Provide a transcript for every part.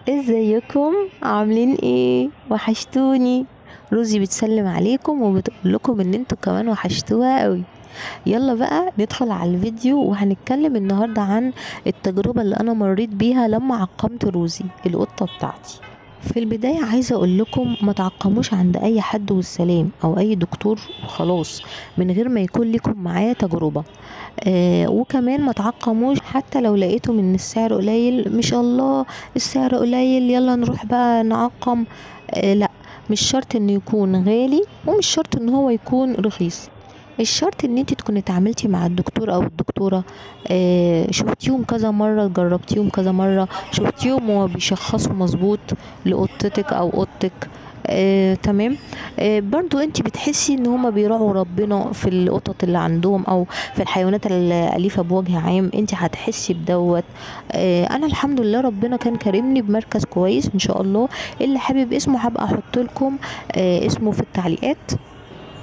ازيكم؟ عاملين ايه؟ وحشتوني. روزي بتسلم عليكم وبتقول لكم ان انتوا كمان وحشتوها قوي. يلا بقى ندخل على الفيديو، وهنتكلم النهارده عن التجربة اللي انا مريت بيها لما عقمت روزي القطة بتاعتي. في البداية عايزة اقول لكم ما تعقموش عند اي حد والسلام او اي دكتور وخلاص من غير ما يكون لكم معاه تجربة. وكمان ما تعقموش حتى لو لقيتم ان السعر قليل، مش الله السعر قليل يلا نروح بقى نعقم. لا، مش شرط انه يكون غالي ومش شرط ان هو يكون رخيص. الشرط ان انت تكوني اتعاملتي مع الدكتور او الدكتورة، شفتيهم كذا مرة، جربتيهم كذا مرة، شفتيهم وهو بيشخصوا مظبوط لقطتك او قطك. تمام. برضو انت بتحسي ان هما بيراعوا ربنا في القطط اللي عندهم او في الحيوانات الاليفة بوجه عام، انت هتحسي بدوت. انا الحمد لله ربنا كان كرمني بمركز كويس ان شاء الله. اللي حابب اسمه هبقى احط لكم اسمه في التعليقات.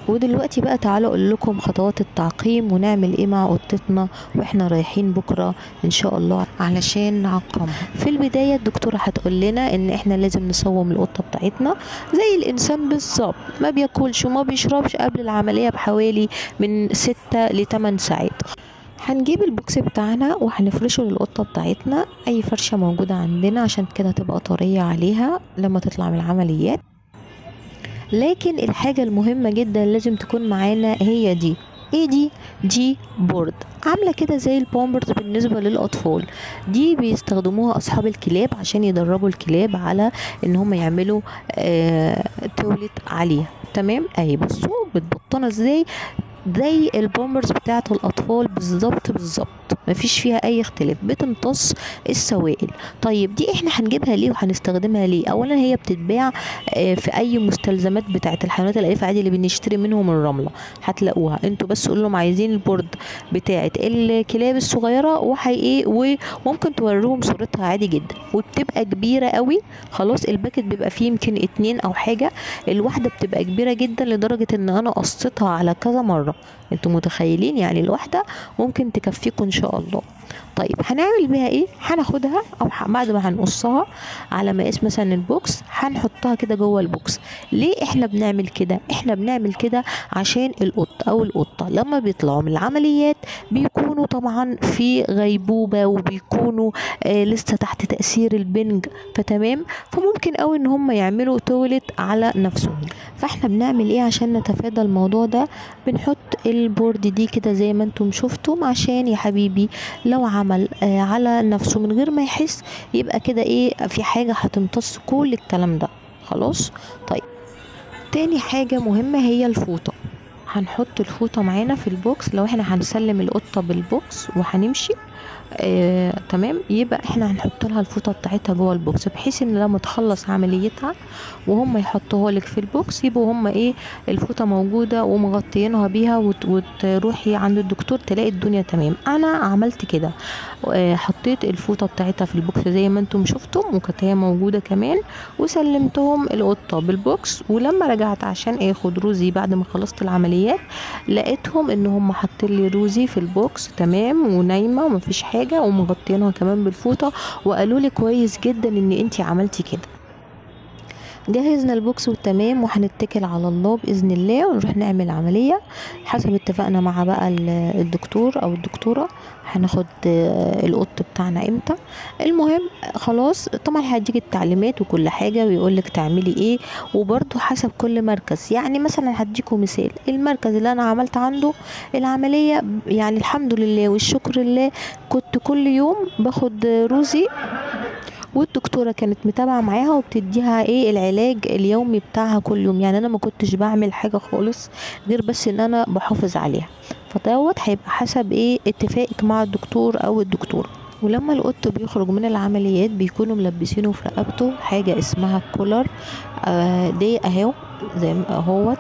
ودلوقتي بقى تعالوا اقول لكم خطوات التعقيم ونعمل ايه مع قطتنا واحنا رايحين بكره ان شاء الله علشان نعقمها. في البدايه الدكتوره هتقول لنا ان احنا لازم نصوم القطه بتاعتنا زي الانسان بالظبط، ما بياكلش وما بيشربش قبل العمليه بحوالي من 6 ل 8 ساعات. هنجيب البوكس بتاعنا وهنفرشه للقطه بتاعتنا اي فرشه موجوده عندنا عشان كده تبقى طريه عليها لما تطلع من العمليات. لكن الحاجة المهمة جدا لازم تكون معانا هي دي. ايه دي؟ دي بورد عاملة كده زي البامبرز بالنسبة للأطفال. دي بيستخدموها أصحاب الكلاب عشان يدربوا الكلاب على ان هم يعملوا تولد عليها. تمام. اهي بصوا بتبطنها ازاي، زي البامبرز بتاعت الاطفال بالظبط بالظبط، مفيش فيها اي اختلاف، بتمتص السوائل. طيب دي احنا هنجيبها ليه وهنستخدمها ليه؟ اولا هي بتتباع في اي مستلزمات بتاعت الحيوانات الاليفه عادي اللي بنشتري منهم الرمله هتلاقوها. انتوا بس قولوا لهم عايزين البورد بتاعت الكلاب الصغيره وممكن توريهم صورتها عادي جدا، وبتبقى كبيره قوي. خلاص الباكت بيبقى فيه يمكن 2 او حاجه، الواحده بتبقى كبيره جدا لدرجه ان انا قصيتها على كذا مره. انتوا متخيلين يعني الواحده ممكن تكفيكم ان شاء الله. طيب هنعمل بيها ايه؟ هناخدها او بعد ما هنقصها على مقاس مثلا البوكس هنحطها كده جوه البوكس. ليه احنا بنعمل كده؟ احنا بنعمل كده عشان القط او القطه لما بيطلعوا من العمليات بيكونوا طبعا في غيبوبه وبيكونوا لسه تحت تاثير البنج، فتمام، فممكن قوي ان هم يعملوا تولد على نفسهم. فاحنا بنعمل ايه عشان نتفادى الموضوع ده؟ بنحط البورد دي كده زي ما انتم شفتم عشان يا حبيبي لو عمل على نفسه من غير ما يحس يبقى كده ايه، في حاجة هتمتص كل الكلام ده. خلاص. طيب تاني حاجة مهمة هي الفوطة. هنحط الفوطة معانا في البوكس لو احنا هنسلم القطة بالبوكس وهنمشي. تمام، يبقى احنا هنحط لها الفوطه بتاعتها جوه البوكس بحيث ان لما تخلص عمليتها وهم يحطوها لك في البوكس يبقوا هم ايه، الفوطه موجوده ومغطيينها بيها وتروحي عند الدكتور تلاقي الدنيا تمام. انا عملت كده، حطيت الفوطه بتاعتها في البوكس زي ما انتم شفتم وكانت هي موجوده كمان، وسلمتهم القطه بالبوكس. ولما رجعت عشان اخد روزي بعد ما خلصت العمليات لقيتهم ان هم حاطين لي روزي في البوكس تمام ونايمه ومفيش حاجه ومغطينها كمان بالفوطه، وقالوا لي كويس جدا ان انتي عملتي كده. جهزنا البوكس والتمام وهنتكل على الله باذن الله ونروح نعمل عمليه حسب اتفقنا مع بقى الدكتور او الدكتوره هناخد القط بتاعنا امتى. المهم خلاص طبعا هيديك التعليمات وكل حاجه ويقول لك تعملي ايه، وبرده حسب كل مركز. يعني مثلا هديكم مثال، المركز اللي انا عملت عنده العمليه يعني الحمد لله والشكر لله كنت كل يوم باخد روزي، والدكتوره كانت متابعه معاها وبتديها ايه العلاج اليومي بتاعها كل يوم. يعني انا ما كنتش بعمل حاجه خالص غير بس ان انا بحافظ عليها. فدوت هيبقى حسب ايه اتفاقك مع الدكتور او الدكتوره. ولما القط بيخرج من العمليات بيكونوا ملبسينه في رقبته حاجه اسمها كولر. دي اهو زي ما هو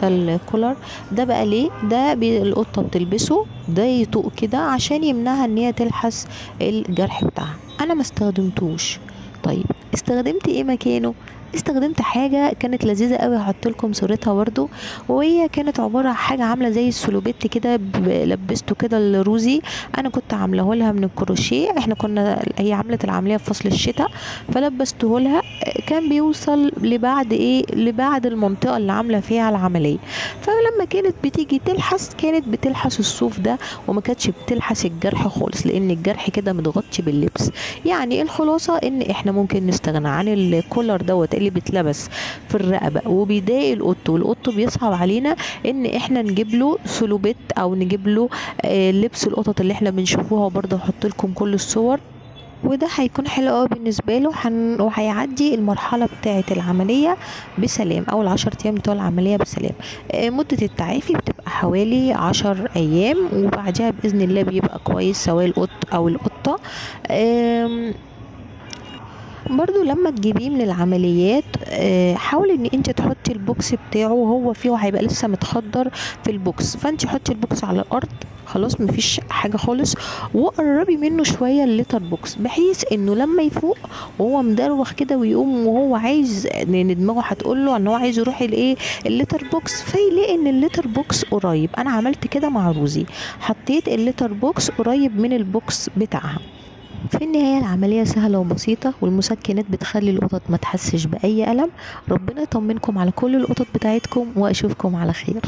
ده الكولر. ده بقى ليه؟ ده القطه بتلبسه ده يطوق كده عشان يمنعها ان هي تلحس الجرح بتاعها. انا ما استخدمتوش. طيب استخدمت ايه مكانه؟ استخدمت حاجه كانت لذيذه قوي، هحط لكم صورتها برده، وهي كانت عباره عن حاجه عامله زي السلوبيت كده، لبسته كده لروزي. انا كنت عاملاه لها من الكروشيه، احنا كنا هي عملت العمليه في فصل الشتاء فلبسته لها. كان بيوصل لبعد ايه، لبعد المنطقه اللي عامله فيها العمليه. فلما كانت بتيجي تلحس كانت بتلحس الصوف ده، وما كانتش بتلحس الجرح خالص، لان الجرح كده متغطي باللبس. يعني الخلاصه ان احنا ممكن نستغنى عن الكولر دوت اللي بيتلبس في الرقبه وبيضايق القط، والقط بيصعب علينا ان احنا نجيب له سلوبيت او نجيب له لبس القطط اللي احنا بنشوفوها، وبرضه هحط لكم كل الصور. وده هيكون حلو قوي بالنسبه له، وهيعدي المرحله بتاعه العمليه بسلام، اول 10 ايام بتوع العمليه بسلام. مده التعافي بتبقى حوالي 10 ايام، وبعدها باذن الله بيبقى كويس سواء القط او القطه. برضو لما تجيبيه من العمليات حاولي ان انت تحطي البوكس بتاعه، وهو فيه هيبقى لسه متخدر في البوكس، فانت حطي البوكس على الارض خلاص مفيش حاجه خالص، وقربي منه شويه الليتر بوكس، بحيث انه لما يفوق وهو مدروخ كده ويقوم وهو عايز، ان دماغه هتقول له ان هو عايز يروح الايه الليتر بوكس، فيلاقي ان الليتر بوكس قريب. انا عملت كده مع روزي، حطيت الليتر بوكس قريب من البوكس بتاعها. في النهاية العملية سهلة وبسيطة، والمسكنات بتخلي القطط ما تحسش بأي ألم. ربنا يطمنكم على كل القطط بتاعتكم، وأشوفكم على خير.